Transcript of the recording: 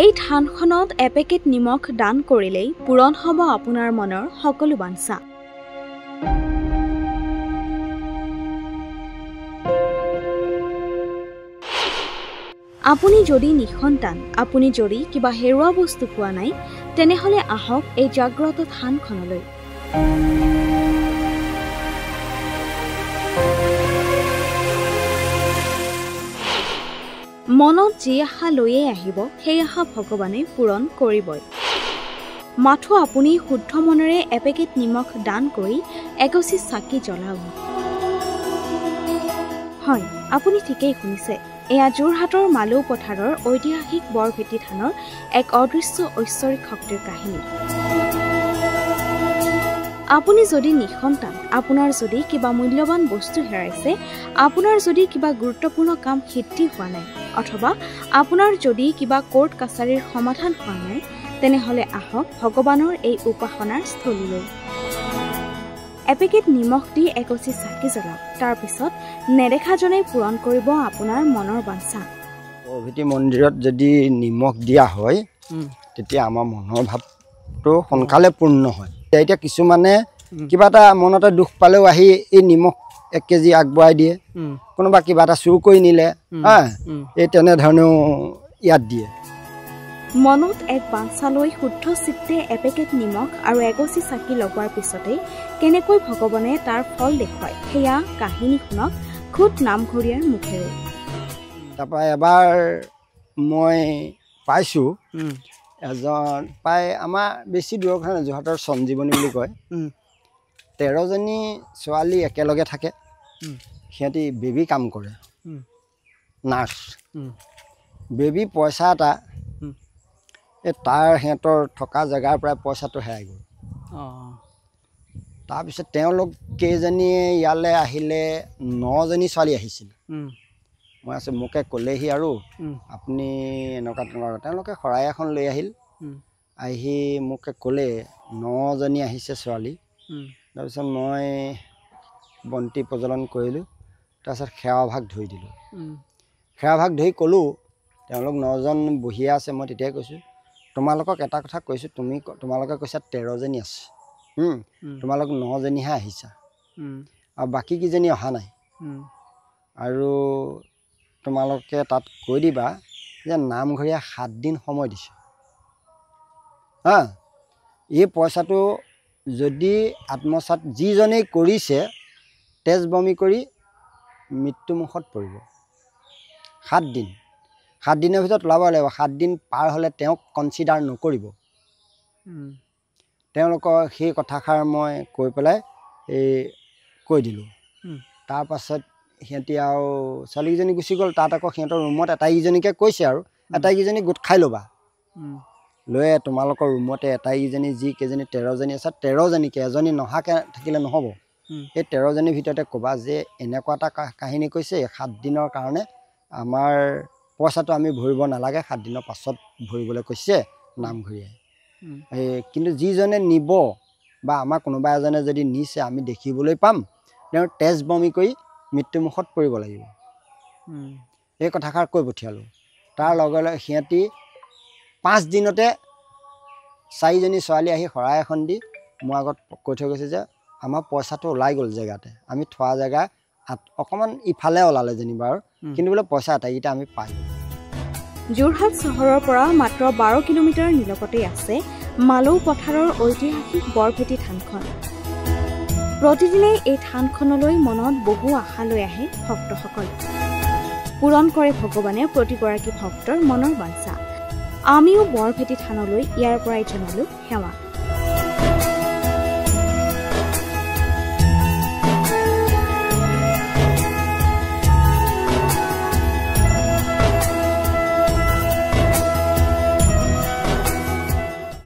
এই থানখনত এপেকেট নিমখ দান কৰিলেই পূৰণ হ'ব আপোনাৰ মনৰ সকলো বাঞ্ছা। আপুনি যদি নিসন্তান, আপুনি যদি কিবা হেৰুৱা বস্তু পোৱা নাই, তেনেহলে আহক এই জাগ্ৰত থানখনলৈ। মনত যি আশা লৈয়ে আহিব, সেই আশা ভগৱানে পূৰণ কৰিবই। মাথো আপুনি শুদ্ধ মনেৰে এপেকেট নিমখ দান কৰি এগছি চাকি জ্বলাওক। হয়, আপুনি ঠিকেই শুনিছে। এয়া যোৰহাটৰ মালৌ পথাৰৰ ঐতিহাসিক বৰভেটি থানৰ এক অদৃশ্য ঐশ্বৰিক শক্তিৰ কাহিনী। আপুনি যদি নিসন্তান, আপোনাৰ যদি কিবা মূল্যৱান বস্তু হেৰাইছে, আপোনাৰ যদি কিবা গুৰুত্বপূৰ্ণ কাম সিদ্ধি হোৱা নাই, অথবা আপোনাৰ যদি কিবা কোৰ্ট কাছাৰীৰ সমাধান হোৱা নাই, তেনেহলে আহক ভগৱানৰ এই উপাসনাৰ স্থলীলৈ। এপেকেট নিমখ দি এগছি চাকি জ্বলাওক। তাৰপিছত নেদেখাজনে পূৰণ কৰিব আপোনাৰ মনৰ বাঞ্ছা। বৰভেটি মন্দিৰত যদি নিমখ দিয়া হয়, তেতিয়া আমাৰ মনৰ ভাৱটো সোনকালে পূৰ্ণ হয়। এতিয়া কিছুমানে কিবা এটা মনতে দুখ পালেও আহি এই নিমখ 1 কেজি আগবঢ়াই দিয়ে, কোনোবা কিবা এটা চুৰ কৰি নিলে, এই তেনেধৰণেও ইয়াত দিয়ে। মনত এক বাঞ্ছা লৈ শুদ্ধ চিত্তে এপেকেট নিমখ আৰু এগছি চাকি লগোৱাৰ পিছতেই কেনেকৈ ভগৱানে তাৰ ফল দেখুৱায়, সেয়া কাহিনী শুনক খুদ নামঘৰীয়াৰ মুখেৰে। তাৰপৰা এবাৰ মই পাইছোঁ, এজন প্ৰায় আমাৰ বেছি দূৰৰ কাৰণে যোৰহাটৰ সঞ্জীৱনী বুলি কয়, 13জনী ছোৱালী একেলগে থাকে। সিহঁতি বেবী কাম কৰে, নাৰ্ছ। বেবী পইচা এটা এই তাৰ সিহঁতৰ থকা জেগাৰ পৰা পইচাটো হেৰাই গ'ল। তাৰপিছত তেওঁলোক কেইজনীয়ে ইয়ালৈ আহিলে, 9জনী ছোৱালী আহিছিল। মই আছোঁ, মোকে ক'লেহি আৰু আপুনি এনেকুৱা তেনেকুৱা। তেওঁলোকে শৰাই এখন লৈ আহিল, আহি মোকে ক'লে 9জনী আহিছে ছোৱালী। তাৰপিছত মই বন্তি প্ৰজ্বলন কৰিলোঁ, তাৰপিছত সেৱাভাগ ধৰি দিলোঁ। সেৱাভাগ ধৰি ক'লোঁ, তেওঁলোক 9জন বহিয়ে আছে। মই তেতিয়াই কৈছোঁ, তোমালোকক এটা কথা কৈছোঁ, তোমালোকে কৈছা 13জনী আছে, তোমালোক 9জনীহে আহিছা, আৰু বাকীকেইজনী অহা নাই। আৰু তোমালোকে তাত কৈ দিবা যে নামঘৰীয়া 7 দিন সময় দিছে, এই পইচাটো যদি আত্মসাৎ যিজনেই কৰিছে, তেজ বমি কৰি মৃত্যুমুখত পৰিব। 7 দিন, 7 দিনৰ ভিতৰত ওলাব লাগিব। 7 দিন পাৰ হ'লে তেওঁক কনচিডাৰ নকৰিব। তেওঁলোকৰ সেই কথাষাৰ মই কৈ পেলাই কৈ দিলোঁ। তাৰপাছত সিহঁতি আৰু ছোৱালীকেইজনী গুচি গ'ল। তাত আকৌ সিহঁতৰ ৰুমত এটাইকেইজনীকে কৈছে আৰু এটাইকেইজনী গোট খাই ল'বা, লৈ তোমালোকৰ ৰুমতে এটাইকেইজনী যিকেইজনী 13জনী আছে, 13জনীকে, এজনী নহাকৈ থাকিলে নহ'ব। সেই 13জনীৰ ভিতৰতে ক'বা যে এনেকুৱা এটা কাহিনী কৈছে, 7 দিনৰ কাৰণে আমাৰ পইচাটো আমি ভৰিব নালাগে, 7 দিনৰ পাছত ভৰিবলৈ কৈছে নামঘৰীয়াই। কিন্তু যিজনে নিব বা আমাৰ কোনোবা এজনে যদি নিছে, আমি দেখিবলৈ পাম তেওঁৰ তেজ বমি কৰি মৃত্যুমুখত পৰিব লাগিব। এই কথাষাৰ কৈ পঠিয়ালোঁ। তাৰ লগে লগে সিহঁতি 5 দিনতে 4জনী ছোৱালী আহি শৰাই এখন দি মোৰ আগত কৈ থৈ গৈছে যে আমাৰ পইচাটো ওলাই গ'ল জেগাতে, আমি থোৱা জেগা অকণমান ইফালে ওলালে যেনিবা, আৰু কিন্তু বোলে পইচা আটাইকেইটা আমি পাই গ'লোঁ। যোৰহাট চহৰৰ পৰা মাত্ৰ 12 কিলোমিটাৰ নিলগতেই আছে মালৌ পথাৰৰ ঐতিহাসিক বৰভেটি থানখন। প্ৰতিদিনে এই থানখনলৈ মনত বহু আশা লৈ আহে ভক্তসকল। পূৰণ কৰে ভগৱানে প্ৰতিগৰাকী ভক্তৰ মনৰ বাঞ্ছা। আমিও বৰভেটি থানলৈ ইয়াৰ পৰাই জনালোঁ সেৱা।